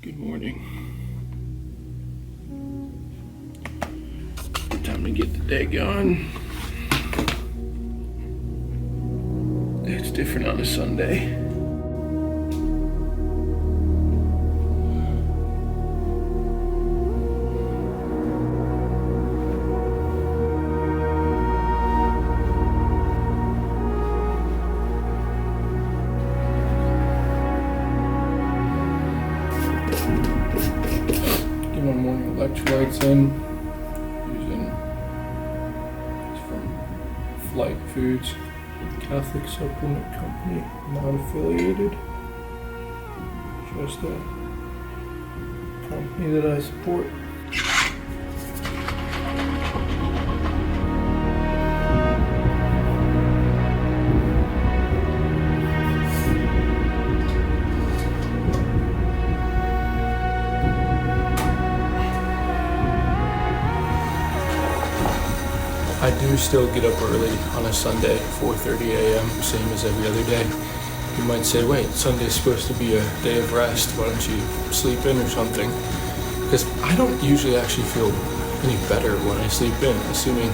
Good morning. Time to get the day going. It's different on a Sunday. Get my morning electrolytes in using it's from Flight Foods, Catholic Supplement Company, not affiliated. Just a company that I support. I do still get up early on a Sunday, 4:30 a.m., same as every other day. You might say, wait, Sunday's supposed to be a day of rest, why don't you sleep in or something? Because I don't usually actually feel any better when I sleep in, assuming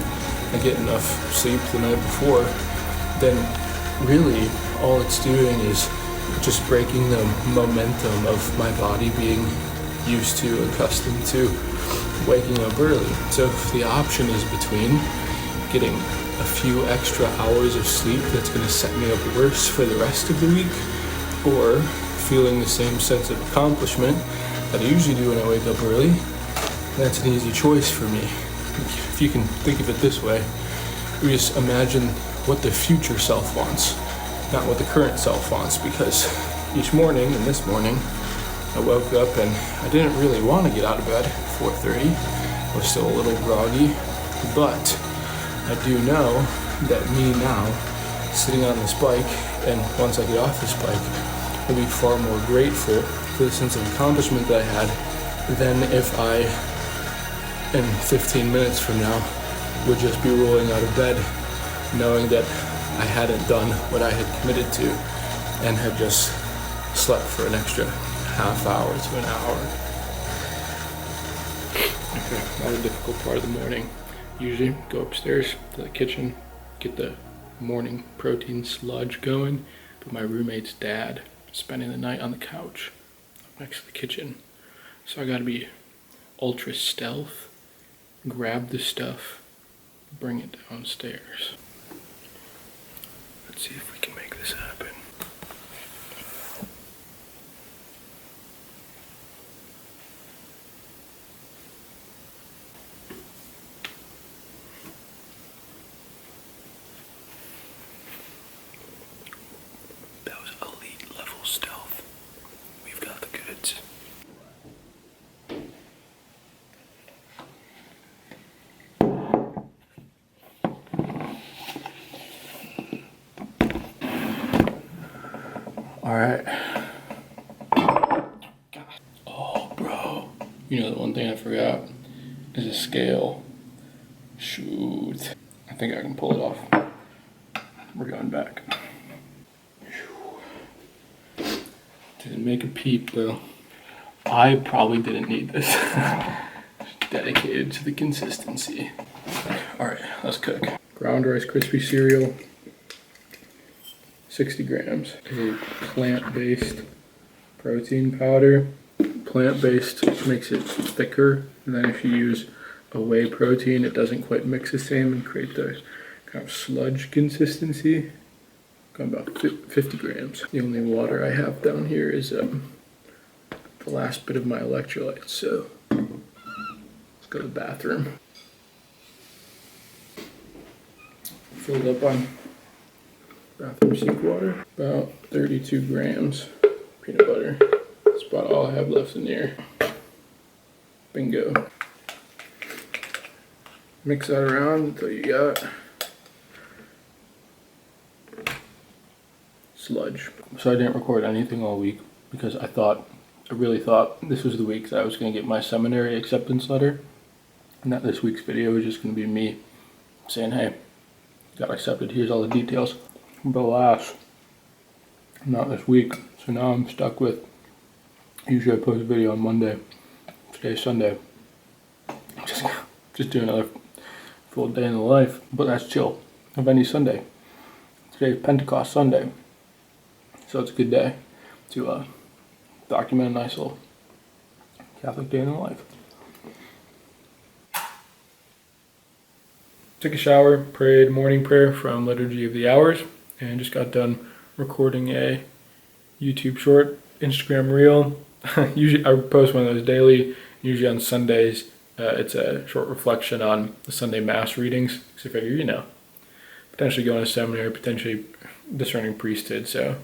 I get enough sleep the night before. Then really all it's doing is just breaking the momentum of my body being used to, accustomed to waking up early. So if the option is between getting a few extra hours of sleep that's going to set me up worse for the rest of the week, or feeling the same sense of accomplishment that I usually do when I wake up early, that's an easy choice for me. If you can think of it this way, we just imagine what the future self wants, not what the current self wants, because each morning, and this morning, I woke up and I didn't really want to get out of bed at 4:30. I was still a little groggy, but I do know that me now, sitting on this bike, and once I get off this bike, I'll be far more grateful for the sense of accomplishment that I had than if I, in 15 minutes from now, would just be rolling out of bed, knowing that I hadn't done what I had committed to, and had just slept for an extra half hour to an hour. Okay, not a difficult part of the morning. Usually go upstairs to the kitchen, get the morning protein sludge going, but my roommate's dad is spending the night on the couch next to the kitchen. So I gotta be ultra stealth, grab the stuff, bring it downstairs. Let's see if we can make this happen. All right. Oh, bro. You know, the one thing I forgot is a scale. Shoot. I think I can pull it off. We're going back. Didn't make a peep, though. I probably didn't need this. Dedicated to the consistency. All right, let's cook. Ground Rice Krispie cereal. 60 grams. A plant-based protein powder. Plant-based makes it thicker, and then if you use a whey protein, it doesn't quite mix the same and create the kind of sludge consistency. Got about 50 grams. The only water I have down here is the last bit of my electrolytes, so let's go to the bathroom. Filled up on bathroom sink water, about 32 grams peanut butter. That's about all I have left in here. Bingo. Mix that around until you got sludge. So I didn't record anything all week because I really thought this was the week that I was going to get my seminary acceptance letter, and that this week's video was just going to be me saying, hey, got accepted, here's all the details. But alas, not this week. So now I'm stuck with Usually I post a video on Monday. Today's Sunday. Just do another full day in the life, but that's chill of any Sunday. Today's Pentecost Sunday, so it's a good day to document a nice little Catholic day in the life. Took a shower, prayed morning prayer from Liturgy of the Hours, and just got done recording a YouTube short, Instagram reel. Usually I post one of those daily, usually on Sundays. It's a short reflection on the Sunday Mass readings. So I figure, potentially going to seminary, potentially discerning priesthood. So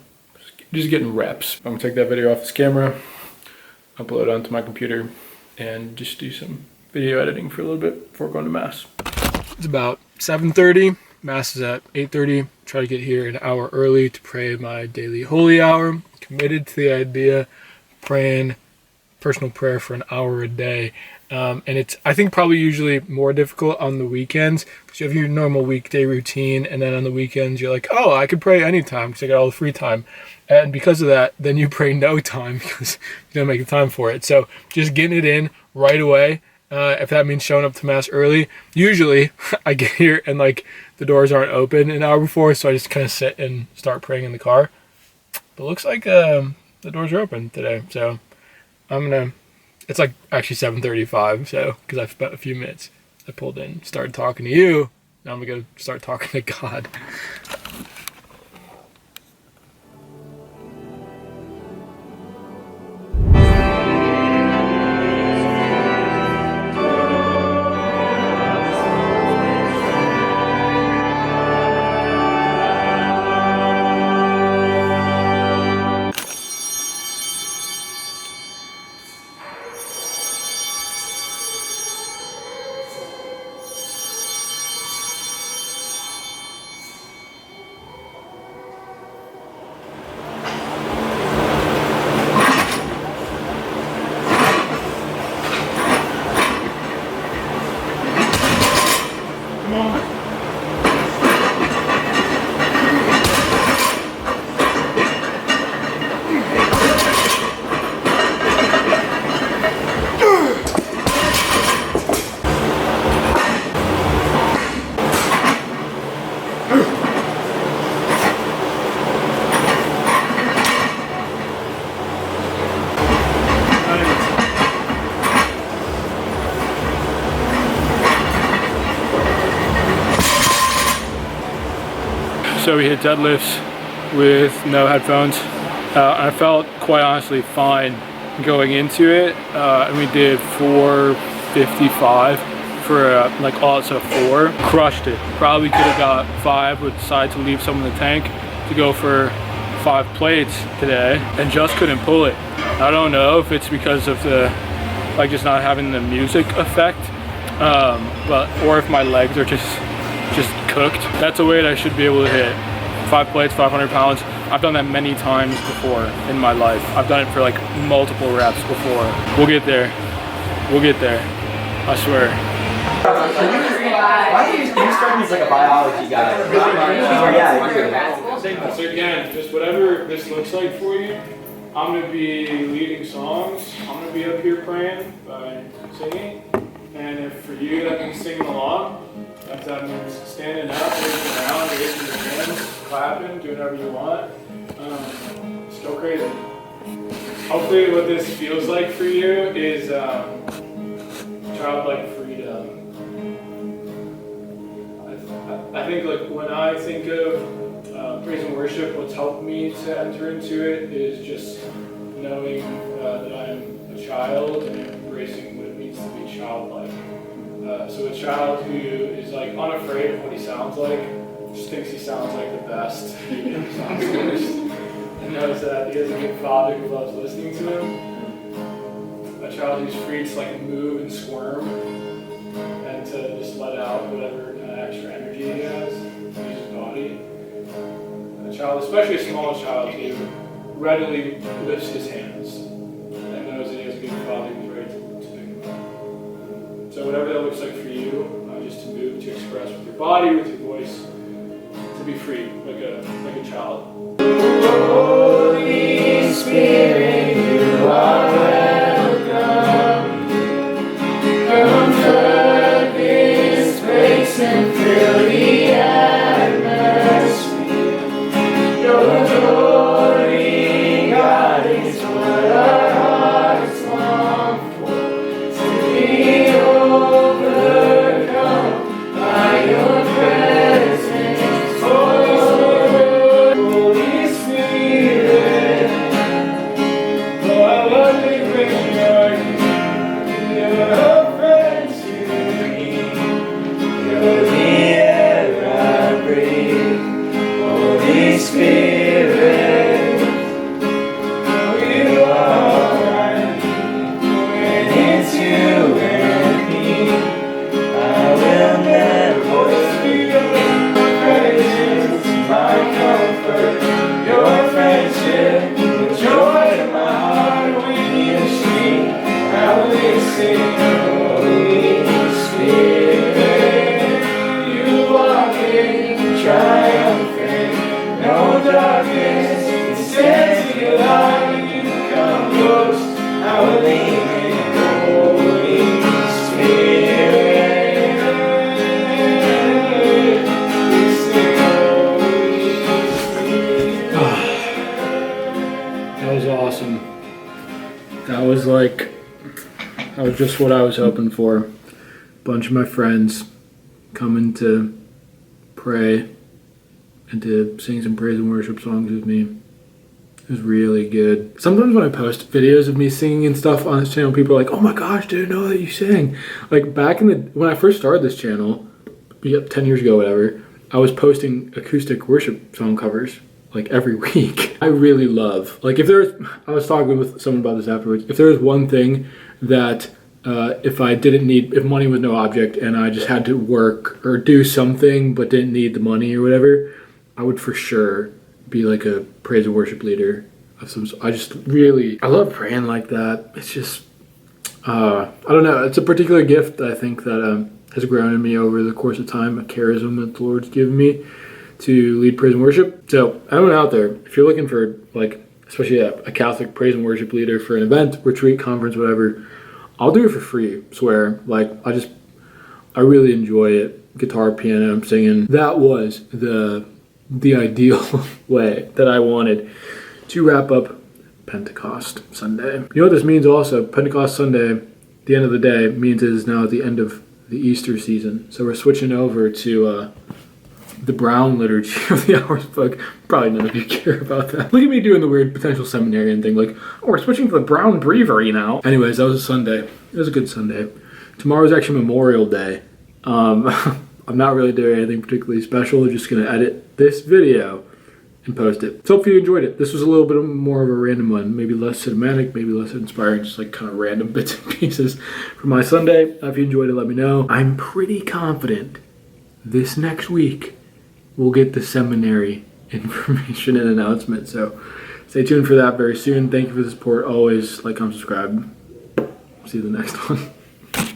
just getting reps. I'm gonna take that video off this camera, upload it onto my computer, and just do some video editing for a little bit before going to Mass. It's about 7:30. Mass is at 8:30. Try to get here an hour early to pray my daily holy hour. Committed to the idea of praying personal prayer for an hour a day. And it's, I think, probably usually more difficult on the weekends because you have your normal weekday routine, and then on the weekends you're like, oh, I could pray anytime because I got all the free time. And because of that, then you pray no time because you don't make the time for it. So just getting it in right away. If that means showing up to Mass early, usually I get here and the doors aren't open an hour before, so I just kind of sit and start praying in the car. But it looks like the doors are open today, so it's actually 7:35, so because I've spent a few minutes. I pulled in, started talking to you, now I'm gonna go start talking to God. So we hit deadlifts with no headphones. I felt quite honestly fine going into it, and we did 455 for all it's a 4. Crushed it. Probably could have got 5, but decided to leave some in the tank to go for 5 plates today, and just couldn't pull it. I don't know if it's because of the just not having the music effect, or if my legs are just cooked. That's a weight I should be able to hit. 5 plates, 500 pounds. I've done that many times before in my life. I've done it for multiple reps before. We'll get there. We'll get there. I swear. Why do you start me as a biology guy? Yeah. So again, just whatever this looks like for you, I'm going to be leading songs. I'm going to be up here praying by singing. And if for you that means singing along, if that means standing up, moving around, raising your hands, clapping, doing whatever you want, just go crazy. Hopefully what this feels like for you is childlike freedom. I think when I think of praise and worship, what's helped me to enter into it is just knowing that I'm a child and embracing what it means to be childlike. So a child who is unafraid of what he sounds like, just thinks he sounds like the best, and knows that he has a good father who loves listening to him. A child who's free to move and squirm and to just let out whatever kind of extra energy he has in his body. A child, especially a small child, who readily lifts his hands and knows that he has a good father who's ready to pick him up. So whatever that looks like for you, just to move, to express with your body, with your voice, to be free, like a child. Holy Spirit, you are Awesome. That was just what I was hoping for. A bunch of my friends coming to pray and to sing some praise and worship songs with me. It was really good. Sometimes when I post videos of me singing and stuff on this channel, people are like, "Oh my gosh, didn't know that you sang." Like back when I first started this channel, 10 years ago, whatever, I was posting acoustic worship song covers like every week. I really love, like I was talking with someone about this afterwards, if there was one thing that if money was no object and I just had to work or do something but didn't need the money or whatever, I would for sure be like a praise and worship leader of some. I love praying like that. It's just, I don't know, it's a particular gift I think that has grown in me over the course of time, a charism that the Lord's given me to lead praise and worship. So anyone out there, if you're looking for especially a Catholic praise and worship leader for an event, retreat, conference, whatever, I'll do it for free, swear. I really enjoy it. Guitar, piano, I'm singing. That was the ideal way that I wanted to wrap up Pentecost Sunday. You know what this means also? Pentecost Sunday, the end of the day, means it is now the end of the Easter season. So we're switching over to the Brown liturgy of the Hours book. Probably none of you care about that. Look at me doing the weird potential seminarian thing, like, oh, we're switching to the Brown breviary now. Anyways, that was a Sunday. It was a good Sunday. Tomorrow's actually Memorial Day. I'm not really doing anything particularly special. I'm just gonna edit this video and post it. So hopefully you enjoyed it. This was a little bit more of a random one, maybe less cinematic, maybe less inspiring, just like kind of random bits and pieces from my Sunday. If you enjoyed it, let me know. I'm pretty confident this next week we'll get the seminary information and announcement. So stay tuned for that very soon. Thank you for the support. Always like, comment, subscribe. See you in the next one.